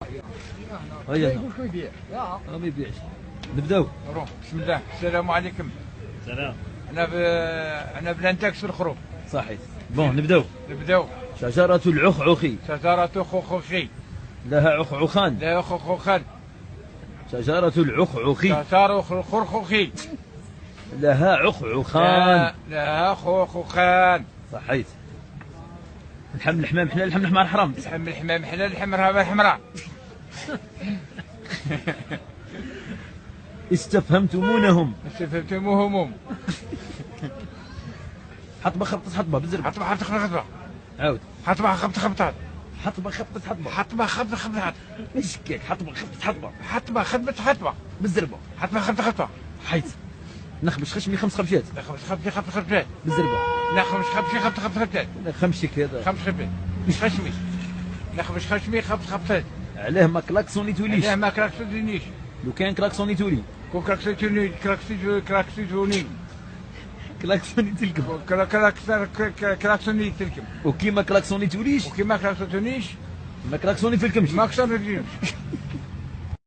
هيا واش يبيع؟ ما يبيعش. نبداو. بسم الله. السلام عليكم. سلام. انا بلانتاكس في الخروف. صحيح. بون نبداو. شجرة العخعخي. شجرة خوخوخي. لها عخعخان. لا خوخوخان. شجرة العخعخي. شجرة الخرخوخي. لها عخعخان. لها خوخوخان. صحيت. لحم الحمام حلال، لحم الحمار حرام. لحم الحمام حلال، لحم الحمار حمراء. استفهمتمونهم. حطبة خبطة حطبة بالزربة. حطبة خبطة خبطة. عاود. حطبة خبطة خبطة. حطبة خبطة حطبة. حطبة خبطة خبطة. ايش كيك؟ حطبة خبطة حطبة. حطبة خبطة حطبة. بالزربة. حطبة خبطة خبطة. حيت. نخبش خشمي 5 خبشات. نخبش خبشي 5 خبشات. بالزربة. نخبش خبشي 5 خبشات. خمشك هذا. 5 خبشات. خشمي. نخبش خشمي 5 خبشات. علاه ما كلاكسونيتوليش. علاه ما كلاكسونيتوليش. لو كان كلاكسونيتولي. كون كلاكسونيتولي كلاكسونيتلكم. كلاكسونيتلكم. وكيما كلاكسونيتوليش. وكيما كلاكسونيتوليش. ما كلاكسوني في الكمش. ما كلاكسونيتوليش.